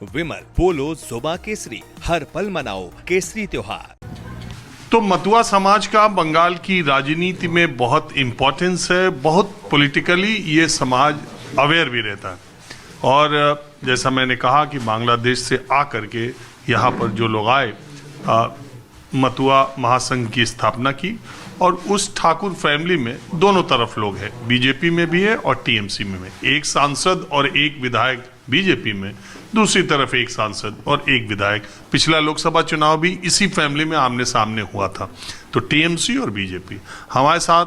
विमल पोलो जुबा केसरी, हर पल मनाओ केसरी त्योहार। तो मतुआ समाज का बंगाल की राजनीति में बहुत इम्पोर्टेंस है, बहुत पॉलिटिकली ये समाज अवेयर भी रहता है। और जैसा मैंने कहा कि बांग्लादेश से आकर के यहाँ पर जो लोग आए, मतुआ महासंघ की स्थापना की और उस ठाकुर फैमिली में दोनों तरफ लोग हैं, बीजेपी में भी है और टीएमसी में भी। एक सांसद और एक विधायक बीजेपी में, दूसरी तरफ एक सांसद और एक विधायक। पिछला लोकसभा चुनाव भी इसी फैमिली में आमने सामने हुआ था। तो टीएमसी और बीजेपी, हमारे साथ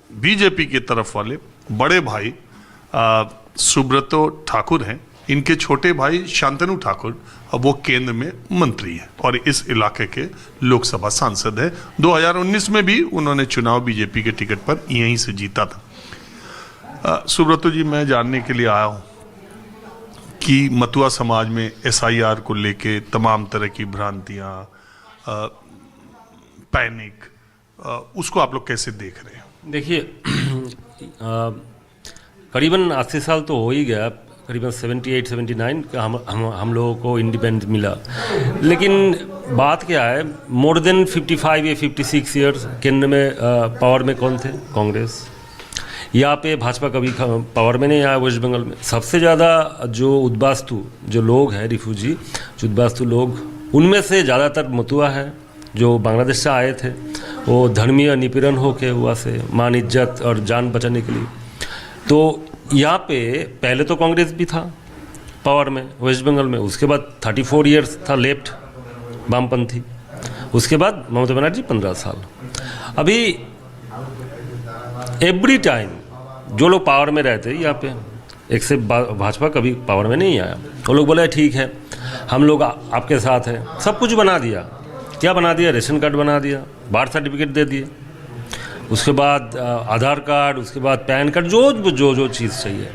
बीजेपी की तरफ वाले बड़े भाई सुब्रतो ठाकुर हैं, इनके छोटे भाई शांतनु ठाकुर, अब वो केंद्र में मंत्री है और इस इलाके के लोकसभा सांसद है। 2019 में भी उन्होंने चुनाव बीजेपी के टिकट पर यहीं से जीता था। सुब्रतो जी, मैं जानने के लिए आया हूँ कि मतुआ समाज में एसआईआर को लेके तमाम तरह की भ्रांतियाँ, पैनिक, उसको आप लोग कैसे देख रहे हैं? देखिए, करीबन 80 साल तो हो ही गया, करीबन 78-79 का हम लोगों को इंडिपेंडेंस मिला। लेकिन बात क्या है, मोर देन 55 या 56 ईयर्स केंद्र में पावर में कौन थे? कांग्रेस। यहाँ पे भाजपा कभी पावर में नहीं आया। वेस्ट बंगाल में सबसे ज़्यादा जो उद्बास्तु जो लोग हैं, रिफ्यूजी जो उद्बास्तु लोग, उनमें से ज़्यादातर मतुआ है जो बांग्लादेश से आए थे। वो धर्मीय निपीड़न होके हुआ से मान इज्जत और जान बचाने के लिए। तो यहाँ पे पहले तो कांग्रेस भी था पावर में वेस्ट बंगाल में, उसके बाद 34 ईयर्स था लेफ्ट वामपंथी, उसके बाद ममता बनर्जी 15 साल। अभी एवरी टाइम जो लोग पावर में रहते यहाँ पे, एक से भाजपा कभी पावर में नहीं आया। वो लोग बोले ठीक है, हम लोग आपके साथ हैं। सब कुछ बना दिया। क्या बना दिया? रेशन कार्ड बना दिया, बर्थ सर्टिफिकेट दे दिए, उसके बाद आधार कार्ड, उसके बाद पैन कार्ड, जो चीज़ चाहिए।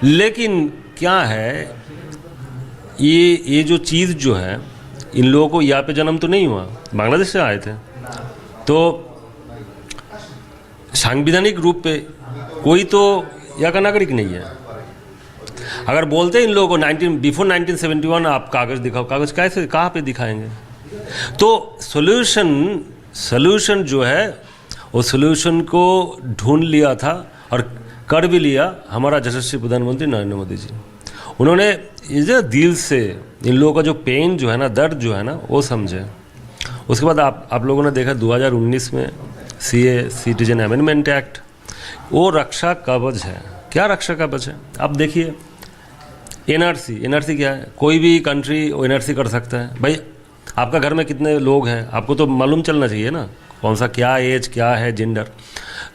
लेकिन क्या है, ये जो चीज़ जो है, इन लोगों को यहाँ पे जन्म तो नहीं हुआ, बांग्लादेश से आए थे। तो संवैधानिक रूप पे कोई तो यहाँ का नागरिक नहीं है। अगर बोलते इन लोगों को बिफोर 1971 आप कागज़ दिखाओ, कागज़ कैसे, कहाँ पे दिखाएंगे? तो सोल्यूशन जो है, वो सोल्यूशन को ढूंढ लिया था और कर भी लिया हमारा यशस्वी प्रधानमंत्री नरेंद्र मोदी जी। उन्होंने इसे दिल से इन लोगों का जो पेन जो है ना, दर्द जो है ना, वो समझे। उसके बाद आप लोगों ने देखा 2019 में सीए सिटीजन अमेंडमेंट एक्ट, वो रक्षा कवच है। क्या रक्षा कवच है? आप देखिए, एनआरसी क्या है? कोई भी कंट्री एनआरसी कर सकता है। भाई, आपका घर में कितने लोग हैं आपको तो मालूम चलना चाहिए ना, कौन सा क्या एज, क्या है जेंडर।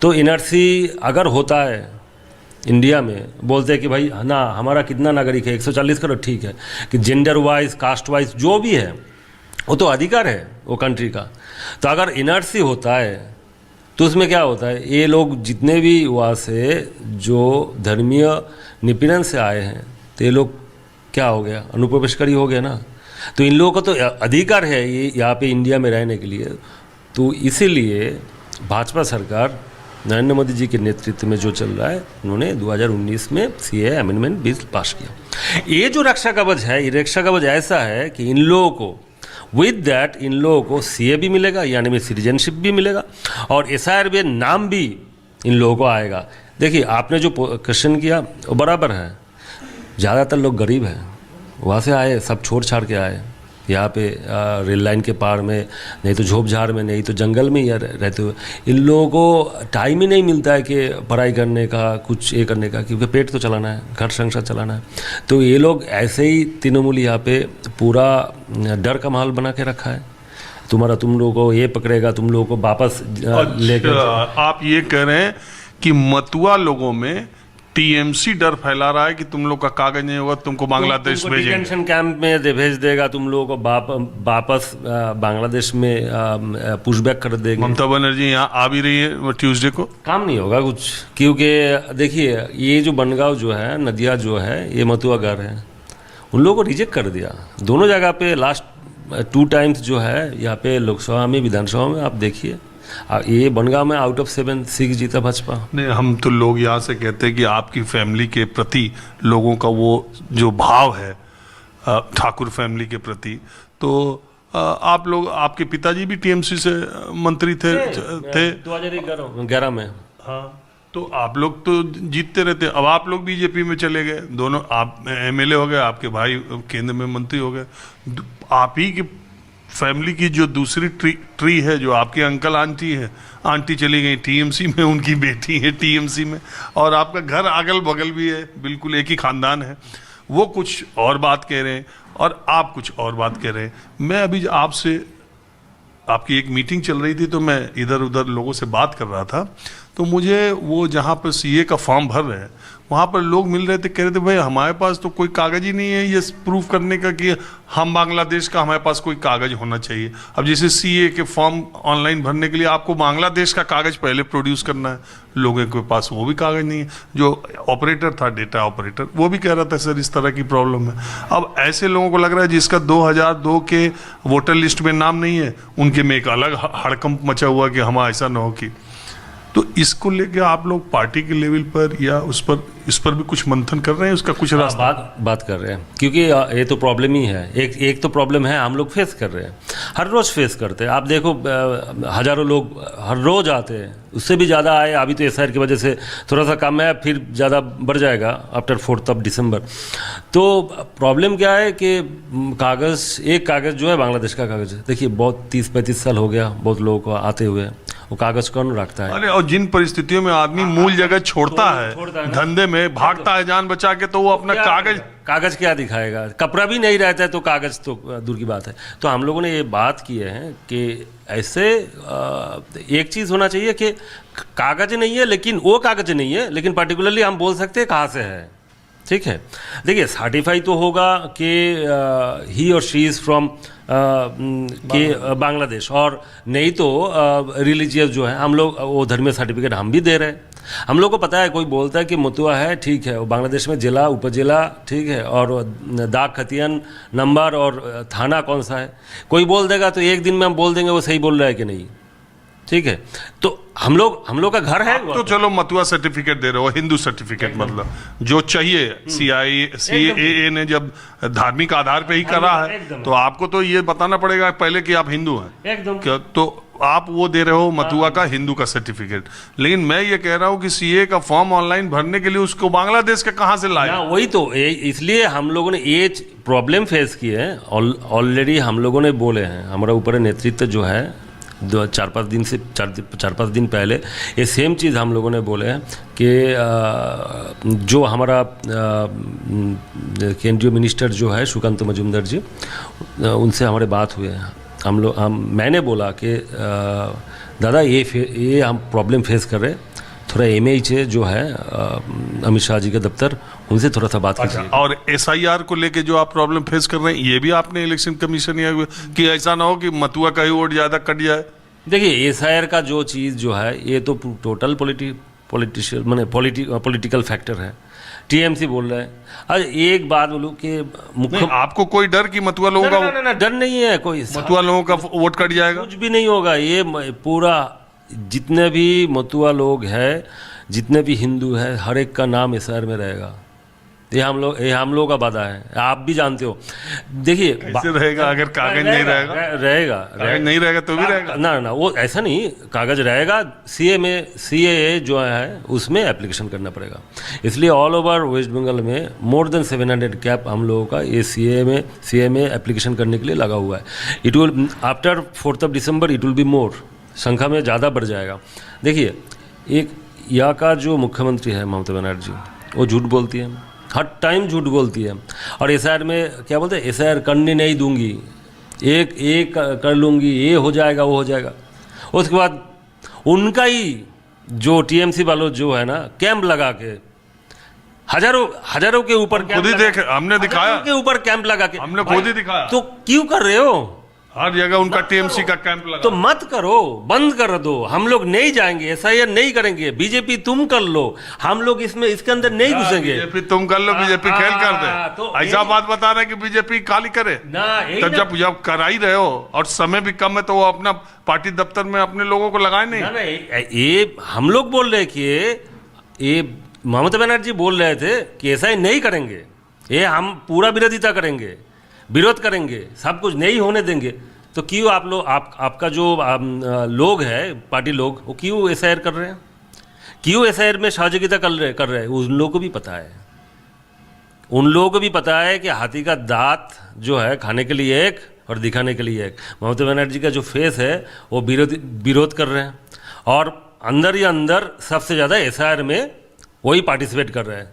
तो एनआरसी अगर होता है इंडिया में, बोलते हैं कि भाई ना हमारा कितना नागरिक है, 140 करोड़, ठीक है, कि जेंडर वाइज, कास्ट वाइज जो भी है वो तो अधिकार है वो कंट्री का। तो अगर एनआरसी होता है तो उसमें क्या होता है, ये लोग जितने भी वहाँ से जो धर्मीय निपीड़न से आए हैं, तो ये लोग क्या हो गया, अनुप्रवेशकारी हो गया ना। तो इन लोगों का तो अधिकार है ये यहाँ पे इंडिया में रहने के लिए। तो इसीलिए भाजपा सरकार नरेंद्र मोदी जी के नेतृत्व में जो चल रहा है, उन्होंने 2019 में सीए अमेंडमेंट बिल पास किया। ये जो रक्षा कवच है, ये रक्षा कवच ऐसा है कि इन लोगों को विद दैट इन लोगों को सीए भी मिलेगा, यानी में सिटीजनशिप भी मिलेगा, और एसआईआर में नाम भी इन लोगों को आएगा। देखिए, आपने जो क्वेश्चन किया वो बराबर है। ज़्यादातर लोग गरीब हैं, वहाँ से आए, सब छोड़ छाड़ के आए यहाँ पे रेल लाइन के पार में, नहीं तो झोपझाड़ में, नहीं तो जंगल में ही रहते हुए। इन लोगों को टाइम ही नहीं मिलता है कि पढ़ाई करने का, कुछ ये करने का, क्योंकि पेट तो चलाना है, घर संसार चलाना है। तो ये लोग ऐसे ही तृणमूल यहाँ पे पूरा डर का माहौल बना के रखा है। तुम लोगों को ये पकड़ेगा, तुम लोगों को वापस लेकर। आप ये कह रहे हैं कि मतुआ लोगों में टीएमसी डर फैला रहा है कि तुम लोग का कागज नहीं होगा, तुमको बांग्लादेश भेजेंगे, डिटेंशन कैंप में भेज देगा, तुम लोगों को वापस बांग्लादेश में पुशबैक कर देंगे। ममता बनर्जी यहाँ आ भी रही है ट्यूसडे को। काम नहीं होगा कुछ, क्योंकि देखिए, ये जो बनगांव जो है, नदिया जो है, ये मतुआ घर है, उन लोगों को रिजेक्ट कर दिया दोनों जगह पे। लास्ट 2 टाइम्स जो है यहाँ पे लोकसभा में, विधानसभा में, आप देखिए, ये बनगांव में आउट ऑफ 7 6 जीता भाजपा। नहीं, हम तो लोग यहाँ से कहते हैं कि आपकी फैमिली के प्रति लोगों का वो जो भाव है, ठाकुर फैमिली के प्रति। तो आप लोग, आपके पिताजी भी टीएमसी से मंत्री थे 2011 में। हाँ, तो आप लोग तो जीतते रहते, अब आप लोग बीजेपी में चले गए, दोनों आप एमएलए हो गए, आपके भाई केंद्र में मंत्री हो गए। आप ही की फैमिली की जो दूसरी ट्री है, जो आपके अंकल आंटी है, आंटी चली गई टीएमसी में, उनकी बेटी है टीएमसी में, और आपका घर अगल बगल भी है, बिल्कुल एक ही खानदान है। वो कुछ और बात कह रहे हैं और आप कुछ और बात कह रहे हैं। मैं अभी आपसे, आपकी एक मीटिंग चल रही थी तो मैं इधर उधर लोगों से बात कर रहा था, तो मुझे वो जहाँ पर सीए का फॉर्म भर रहे हैं वहाँ पर लोग मिल रहे थे, कह रहे थे भाई हमारे पास तो कोई कागज ही नहीं है ये प्रूफ करने का कि हम बांग्लादेश का, हमारे पास कोई कागज होना चाहिए। अब जैसे सीए के फॉर्म ऑनलाइन भरने के लिए आपको बांग्लादेश का कागज पहले प्रोड्यूस करना है, लोगों के पास वो भी कागज नहीं है। जो ऑपरेटर था, डेटा ऑपरेटर, वो भी कह रहा था सर इस तरह की प्रॉब्लम है। अब ऐसे लोगों को लग रहा है जिसका 2002 के वोटर लिस्ट में नाम नहीं है, उनके में एक अलग हड़कंप मचा हुआ कि हम ऐसा ना हो कि, तो इसको लेके आप लोग पार्टी के लेवल पर या इस पर भी कुछ मंथन कर रहे हैं, उसका कुछ रास्ता? बात कर रहे हैं, क्योंकि ये तो प्रॉब्लम ही है। एक तो प्रॉब्लम है हम लोग फेस कर रहे हैं, हर रोज़ फेस करते हैं। आप देखो हज़ारों लोग हर रोज़ आते हैं, उससे भी ज़्यादा आए। अभी तो एसआईआर की वजह से थोड़ा सा कम है, फिर ज़्यादा बढ़ जाएगा आफ्टर 4 दिसंबर। तो प्रॉब्लम क्या है कि एक कागज़ जो है बांग्लादेश का कागज़ है। देखिए बहुत 30-35 साल हो गया बहुत लोगों को आते हुए, वो कागज कौन रखता है? अरे और जिन परिस्थितियों में आदमी मूल जगह छोड़ता है धंधे में, भागता है जान बचा के, तो वो अपना कागज क्या दिखाएगा? कपड़ा भी नहीं रहता है तो कागज तो दूर की बात है। तो हम लोगों ने ये बात की है कि ऐसे एक चीज़ होना चाहिए कि कागज नहीं है, लेकिन वो कागज नहीं है, लेकिन पर्टिकुलरली हम बोल सकते हैं कहाँ से है। ठीक है, देखिए सर्टिफाई तो होगा कि ही और शी इज़ फ्रॉम के बांग्लादेश, और नहीं तो रिलीजियस जो है हम लोग वो धर्मीय सर्टिफिकेट हम भी दे रहे हैं। हम लोग को पता है, कोई बोलता है कि मथुआ है, ठीक है, वो बांग्लादेश में जिला उपजिला, ठीक है, और दाग खतियान नंबर और थाना कौन सा है, कोई बोल देगा तो एक दिन में हम बोल देंगे वो सही बोल रहा है कि नहीं। ठीक है, तो हम लोग का घर है तो चलो मथुआ सर्टिफिकेट दे रहे हो, हिंदू सर्टिफिकेट, मतलब जो चाहिए। CAA ने जब धार्मिक आधार पे ही करा है, तो आपको तो ये बताना पड़ेगा पहले कि आप हिंदू हैं एकदम। तो आप वो दे रहे हो मथुआ का हिंदू का सर्टिफिकेट। लेकिन मैं ये कह रहा हूँ कि सीए का फॉर्म ऑनलाइन भरने के लिए उसको बांग्लादेश के कहाँ से लाया? वही तो, इसलिए हम लोगों ने ये प्रॉब्लम फेस की है। ऑलरेडी हम लोगों ने बोले हैं, हमारा ऊपर नेतृत्व जो है 4-5 दिन पहले ये सेम चीज़ हम लोगों ने बोले हैं कि जो हमारा केंद्रीय मिनिस्टर जो है सुकांत मजूमदार जी, उनसे हमारे बात हुए हैं। मैंने बोला कि दादा ये हम प्रॉब्लम फेस कर रहे हैं, थोड़ा MH जो है अमित शाह जी का दफ्तर, उनसे थोड़ा सा बात कीजिए। और SIR को लेके जो आप प्रॉब्लम फेस कर रहे हैं, ये भी आपने इलेक्शन कमीशन या कि ऐसा ना हो कि मथुआ का ही वोट ज़्यादा कट जाए? देखिए SIR का जो चीज़ जो है ये तो टोटल पॉलिटिकल फैक्टर है। TMC बोल रहे हैं। आज एक बात बोलूँ कि आपको कोई डर कि मथुआ लोगों का ना, डर नहीं है कोई, मथुआ लोगों का वोट कट जाएगा? कुछ भी नहीं होगा। ये पूरा जितने भी मथुआ लोग हैं, जितने भी हिंदू हैं, हर एक का नाम SIR में रहेगा। ये हम लोग का वादा है, आप भी जानते हो। देखिए कैसे रहेगा अगर कागज नहीं रहेगा? कागज नहीं रहेगा तो भी रहेगा ना, वो ऐसा नहीं, कागज रहेगा। CAA जो है उसमें एप्लीकेशन करना पड़ेगा। इसलिए ऑल ओवर वेस्ट बंगाल में मोर देन 700 कैप हम लोगों का ये CA में एप्लीकेशन करने के लिए लगा हुआ है। It will after 4 December it will be more, संख्या में ज़्यादा बढ़ जाएगा। देखिए एक यहाँ का जो मुख्यमंत्री है ममता बनर्जी, वो झूठ बोलती है, हर टाइम झूठ बोलती है। और SIR में क्या बोलते हैं, SIR करने नहीं दूंगी, एक कर लूँगी, ये हो जाएगा वो हो जाएगा। उसके बाद उनका ही जो TMC वालों जो है ना, कैंप लगा के हजारों के ऊपर खुद ही देखे, हमने दिखाया के ऊपर कैंप लगा के, हमने खुद ही दिखाया। तो क्यों कर रहे हो? हर जगह उनका TMC का कैंप लगा। तो मत करो, बंद कर दो। हम लोग नहीं जाएंगे, SIR नहीं करेंगे। बीजेपी तुम कर लो, हम लोग इसके अंदर नहीं घुसेंगे। बीजेपी तुम कर लो, बीजेपी खेल कर दे। तो ऐसा बात बता रहे कि बीजेपी काली करे ना, तब जब करा ही रहे हो और समय भी कम है तो वो अपना पार्टी दफ्तर में अपने लोगों को लगाए नहीं। ना, ये हम लोग बोल रहे कि ये ममता बनर्जी बोल रहे थे कि SIR नहीं करेंगे, ये हम पूरा विरोधिता करेंगे। विरोध करेंगे, सब कुछ नहीं होने देंगे, तो क्यों आप लोग आपका जो लोग है पार्टी लोग, वो क्यों एसआईआर कर रहे हैं, क्यों एसआईआर में सहयोगिता कर रहे हैं? उन लोगों को भी पता है, उन लोगों को भी पता है कि हाथी का दांत जो है खाने के लिए एक और दिखाने के लिए एक। ममता बनर्जी का जो फेस है वो विरोध कर रहे हैं, और अंदर ही अंदर सबसे ज़्यादा एसआईआर में वही पार्टिसिपेट कर रहे हैं।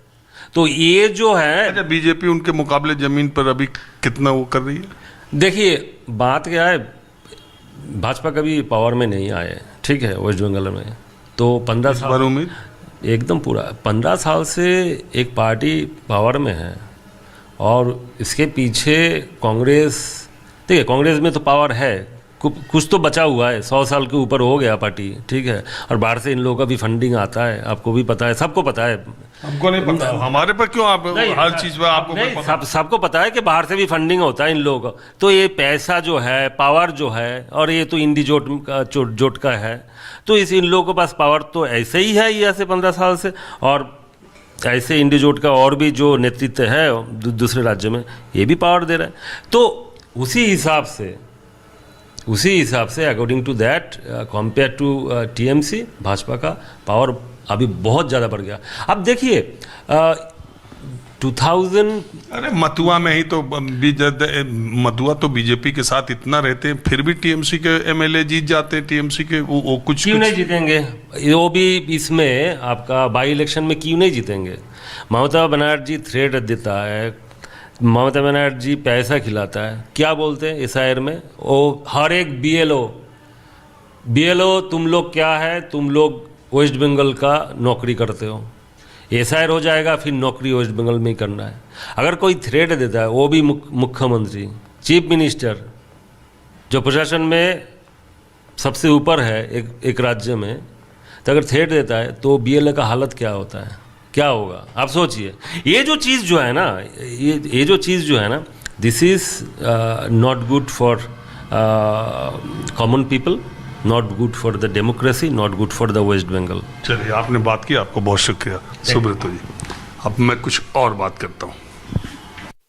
तो ये जो है, अच्छा, बीजेपी उनके मुकाबले जमीन पर अभी कितना वो कर रही है? देखिए बात क्या है, भाजपा कभी पावर में नहीं आए, ठीक है, वेस्ट बंगाल में तो 15 साल उम्मीद एकदम पूरा 15 साल से एक पार्टी पावर में है, और इसके पीछे कांग्रेस, ठीक है, कांग्रेस में तो पावर है, कुछ तो बचा हुआ है, 100 साल के ऊपर हो गया पार्टी, ठीक है, और बाहर से इन लोगों का भी फंडिंग आता है, आपको भी पता है, सबको पता है। हमको नहीं पता, हमारे पर क्यों आप हर चीज पर आपको नहीं, सबको पता है कि बाहर से भी फंडिंग होता है इन लोगों का। तो ये पैसा जो है, पावर जो है, और ये तो इंडी जोट का है, तो इस इन लोगों के पास पावर तो ऐसे ही है ये ऐसे 15 साल से, और ऐसे इंडी जोट का और भी जो नेतृत्व है दूसरे राज्य में, ये भी पावर दे रहा है। तो उसी हिसाब से according to that, compare to TMC, Bhajpa का पावर अभी बहुत ज़्यादा बढ़ गया। अब देखिए 2000, अरे मथुआ में ही तो मथुआ तो बीजेपी के साथ इतना रहते हैं, फिर भी टीएमसी के एमएलए जीत जाते हैं, टीएमसी के वो कुछ क्यों नहीं जीतेंगे? वो भी इसमें आपका बाई इलेक्शन में क्यों नहीं जीतेंगे? ममता बनर्जी थ्रेट देता है, ममता बनर्जी पैसा खिलाता है, क्या बोलते हैं एसआईआर में, वो हर एक बीएलओ तुम लोग क्या है, तुम लोग वेस्ट बंगाल का नौकरी करते हो, एसआईआर हो जाएगा, फिर नौकरी वेस्ट बंगाल में ही करना है। अगर कोई थ्रेट देता है, वो भी मुख्यमंत्री, चीफ मिनिस्टर, जो प्रशासन में सबसे ऊपर है एक राज्य में, तो अगर थ्रेट देता है तो बीएलओ का हालत क्या होता है, क्या होगा आप सोचिए। ये जो चीज़ जो है ना, ये जो चीज़ जो है ना, this is not good for common people, not good for the democracy, not good for the West Bengal. चलिए, आपने बात की, आपको बहुत शुक्रिया सुब्रतो जी। अब मैं कुछ और बात करता हूँ।